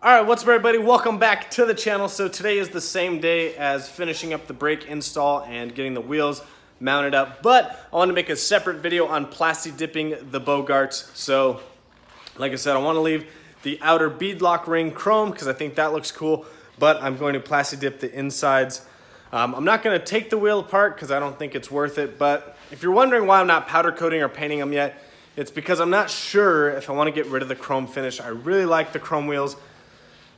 Alright, what's up everybody? Welcome back to the channel. So today is the same day as finishing up the brake install and getting the wheels mounted up, but I want to make a separate video on Plasti dipping the Bogarts. So like I said, I want to leave the outer beadlock ring chrome because I think that looks cool, but I'm going to Plasti dip the insides. I'm not going to take the wheel apart because I don't think it's worth it, but if you're wondering why I'm not powder coating or painting them yet, it's because I'm not sure if I want to get rid of the chrome finish. I really like the chrome wheels,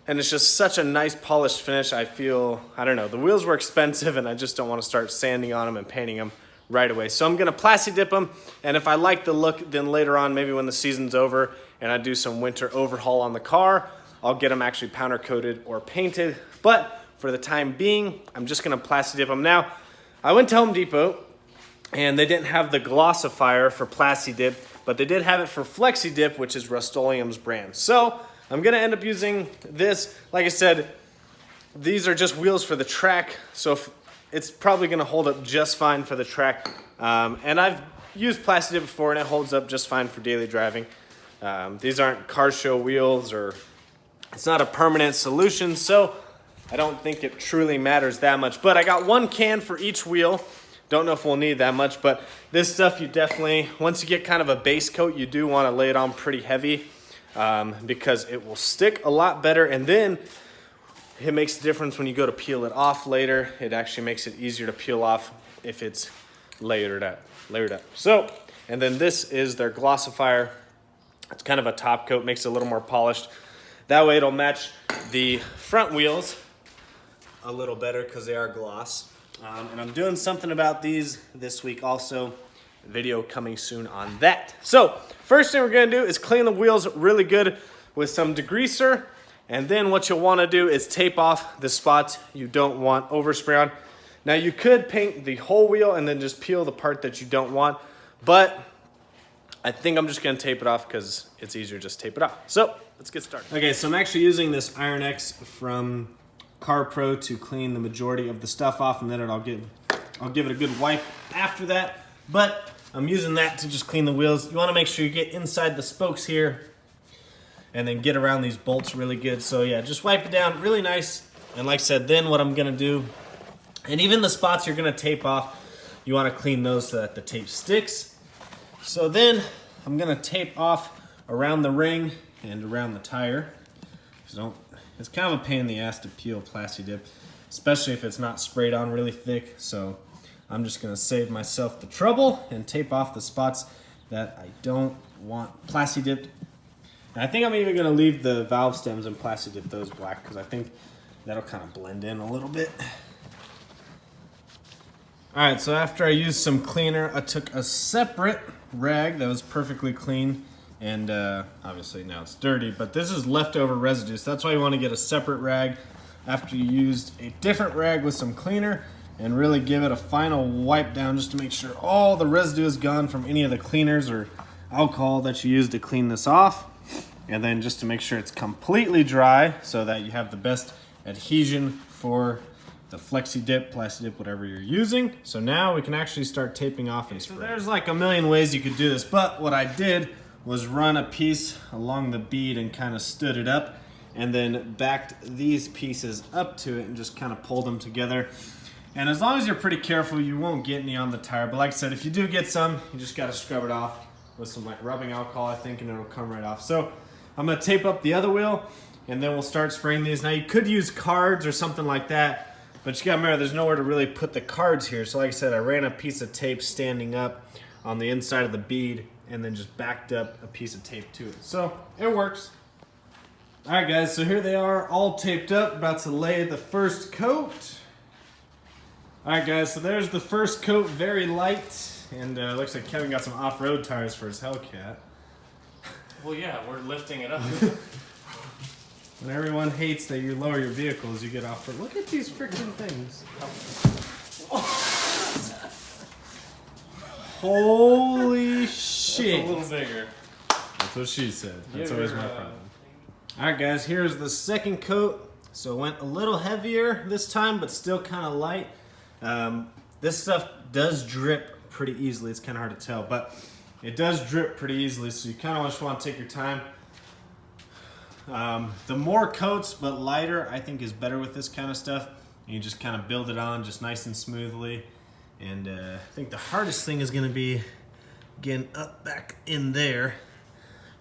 and it's just such a nice polished finish. I feel, I don't know, the wheels were expensive and I just don't want to start sanding on them and painting them right away. So I'm gonna Plasti dip them, and if I like the look, then later on, maybe when the season's over and I do some winter overhaul on the car, I'll get them actually powder coated or painted. But for the time being, I'm just gonna Plasti dip them. Now, I went to Home Depot and they didn't have the glossifier for Plasti dip, but they did have it for Flexi dip, which is Rust-Oleum's brand. So I'm gonna end up using this. Like I said, these are just wheels for the track, so it's probably gonna hold up just fine for the track. And I've used Plasti dip before and it holds up just fine for daily driving. These aren't car show wheels, or it's not a permanent solution, so I don't think it truly matters that much. But I got one can for each wheel. Don't know if we'll need that much, but this stuff you definitely, once you get kind of a base coat, you do wanna lay it on pretty heavy. Because it will stick a lot better, and then it makes a difference when you go to peel it off later. It actually makes it easier to peel off if it's layered up. So, and then this is their glossifier. It's kind of a top coat, makes it a little more polished. That way it'll match the front wheels a little better because they are gloss. And I'm doing something about these this week also. Video coming soon on that. So first thing we're gonna do is clean the wheels really good with some degreaser, and then what you'll want to do is tape off the spots you don't want overspray on. Now you could paint the whole wheel and then just peel the part that you don't want, but I think I'm just gonna tape it off because it's easier just tape it off. So let's get started. Okay, so I'm actually using this Iron X from Car Pro to clean the majority of the stuff off, and then I'll give it a good wipe after that. But I'm using that to just clean the wheels. You want to make sure you get inside the spokes here and then get around these bolts really good. So yeah, just wipe it down really nice. And like I said, then what I'm gonna do, and even the spots you're gonna tape off, you want to clean those so that the tape sticks. So then I'm gonna tape off around the ring and around the tire. So it's kind of a pain in the ass to peel Plasti dip, especially if it's not sprayed on really thick. So I'm just gonna save myself the trouble and tape off the spots that I don't want Plasti dipped. And I think I'm even gonna leave the valve stems and Plasti dip those black because I think that'll kind of blend in a little bit. All right, so after I used some cleaner, I took a separate rag that was perfectly clean, and obviously now it's dirty, but this is leftover residue, so that's why you wanna get a separate rag after you used a different rag with some cleaner, and really give it a final wipe down just to make sure all the residue is gone from any of the cleaners or alcohol that you used to clean this off. And then just to make sure it's completely dry so that you have the best adhesion for the Flexi dip, Plasti dip, whatever you're using. So now we can actually start taping off and spray. So there's like a million ways you could do this, but what I did was run a piece along the bead and kind of stood it up, and then backed these pieces up to it and just kind of pulled them together. And as long as you're pretty careful, you won't get any on the tire. But like I said, if you do get some, you just gotta scrub it off with some like rubbing alcohol, I think, and it'll come right off. So I'm gonna tape up the other wheel, and then we'll start spraying these. Now you could use cards or something like that, but you gotta remember there's nowhere to really put the cards here. So like I said, I ran a piece of tape standing up on the inside of the bead and then just backed up a piece of tape to it. So it works. All right guys, so here they are all taped up, about to lay the first coat. All right guys, so there's the first coat, very light, and looks like Kevin got some off-road tires for his Hellcat. Well yeah, we're lifting it up. When everyone hates that you lower your vehicles, you get off-road. Look at these freaking things. Holy shit. It's a little bigger. That's what she said. That's always my problem. All right guys, here's the second coat. So it went a little heavier this time, but still kind of light. This stuff does drip pretty easily. It's kind of hard to tell, but it does drip pretty easily, so you kind of just want to take your time. The more coats but lighter I think is better with this kind of stuff. You just kind of build it on just nice and smoothly. And I think the hardest thing is going to be getting up back in there,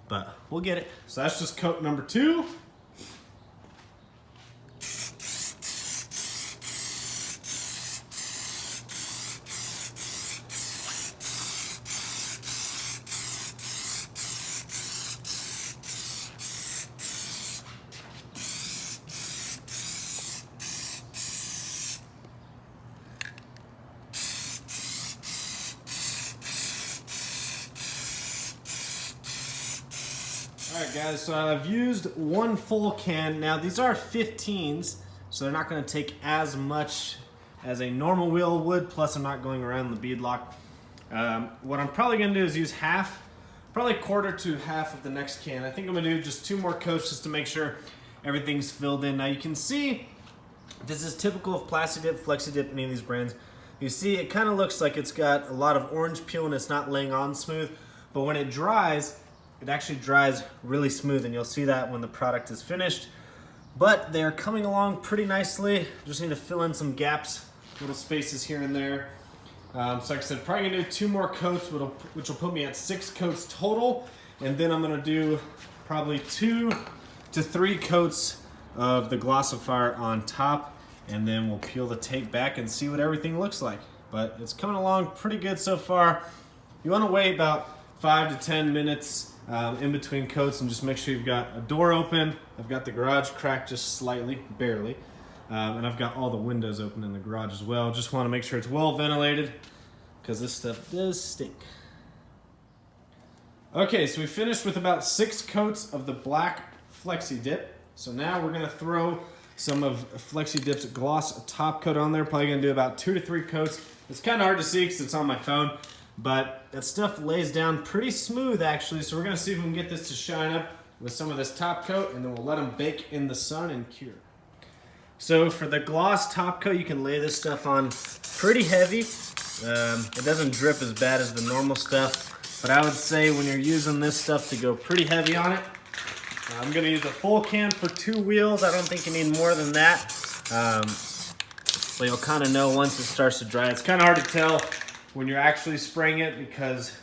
but we'll get it. So that's just coat number 2. Alright guys, so I've used 1 full can. Now these are 15s, so they're not going to take as much as a normal wheel would, plus I'm not going around the beadlock. What I'm probably going to do is use half, probably quarter to half of the next can. I think I'm going to do just 2 more coats just to make sure everything's filled in. Now you can see, this is typical of Plasti Dip, Flexi Dip, any of these brands. You see it kind of looks like it's got a lot of orange peel and it's not laying on smooth, but when it dries, it actually dries really smooth, and you'll see that when the product is finished. But they're coming along pretty nicely. Just need to fill in some gaps, little spaces here and there. So like I said, probably gonna do 2 more coats, which will put me at 6 coats total. And then I'm gonna do probably 2 to 3 coats of the glossifier on top, and then we'll peel the tape back and see what everything looks like. But it's coming along pretty good so far. You wanna wait about 5 to 10 minutes in between coats and just make sure you've got a door open. I've got the garage cracked just slightly, barely, and I've got all the windows open in the garage as well. Just want to make sure it's well ventilated because this stuff does stink. Okay, so we finished with about 6 coats of the black Flexi Dip. So now we're gonna throw some of Flexi Dip's gloss top coat on there. Probably gonna do about 2 to 3 coats. It's kind of hard to see because it's on my phone, but that stuff lays down pretty smooth actually, so we're gonna see if we can get this to shine up with some of this top coat, and then we'll let them bake in the sun and cure. So for the gloss top coat, you can lay this stuff on pretty heavy. It doesn't drip as bad as the normal stuff, but I would say when you're using this stuff to go pretty heavy on it. I'm gonna use a full can for 2 wheels. I don't think you need more than that. But you'll kind of know once it starts to dry. It's kind of hard to tell when you're actually spraying it because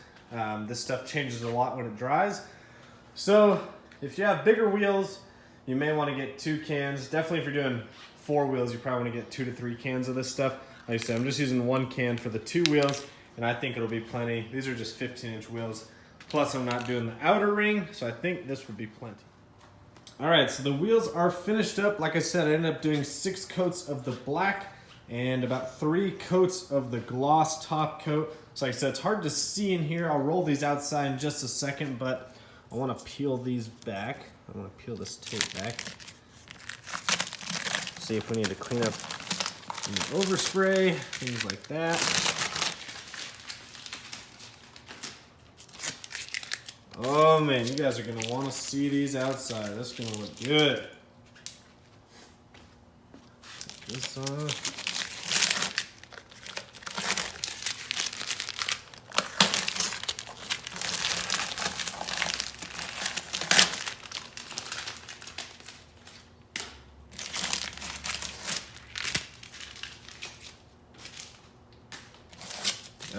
this stuff changes a lot when it dries. So if you have bigger wheels, you may want to get 2 cans. Definitely if you're doing 4 wheels, you probably want to get 2 to 3 cans of this stuff. Like I said, I'm just using 1 can for the 2 wheels, and I think it'll be plenty. These are just 15-inch wheels. Plus I'm not doing the outer ring, so I think this would be plenty. All right, so the wheels are finished up. Like I said, I ended up doing 6 coats of the black and about 3 coats of the gloss top coat. So like I said, it's hard to see in here. I'll roll these outside in just a second, but I want to peel these back. I want to peel this tape back. See if we need to clean up any overspray, things like that. Oh man, you guys are going to want to see these outside. That's going to look good. Take this off.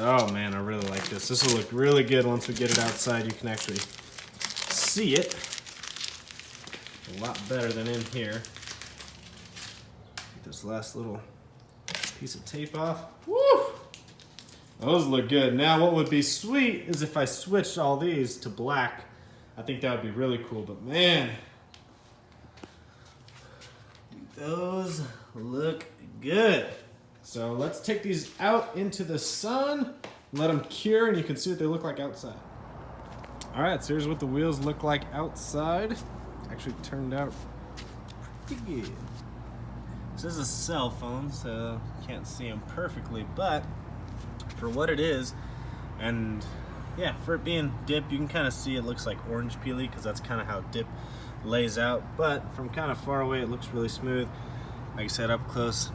Oh man, I really like this. This will look really good once we get it outside. You can actually see it a lot better than in here. Get this last little piece of tape off. Woo! Those look good. Now what would be sweet is if I switched all these to black. I think that would be really cool, but man, those look good. So let's take these out into the sun, let them cure, and you can see what they look like outside. All right, so here's what the wheels look like outside. Actually turned out pretty good. This is a cell phone, so you can't see them perfectly, but for what it is, and yeah, for it being dip, you can kind of see it looks like orange peely because that's kind of how dip lays out, but from kind of far away, it looks really smooth. Like I said, up close,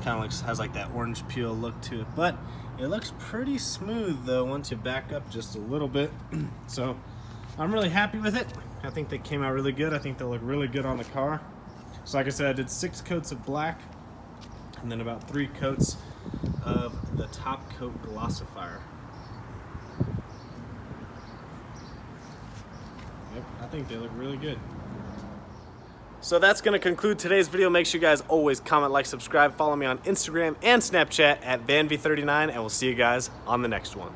kind of looks, has like that orange peel look to it, but it looks pretty smooth though once you back up just a little bit. So I'm really happy with it. I think they came out really good. I think they'll look really good on the car. So like I said, I did 6 coats of black and then about 3 coats of the top coat glossifier. Yep, I think they look really good. So that's going to conclude today's video. Make sure you guys always comment, like, subscribe, follow me on Instagram and Snapchat at VanV39, and we'll see you guys on the next one.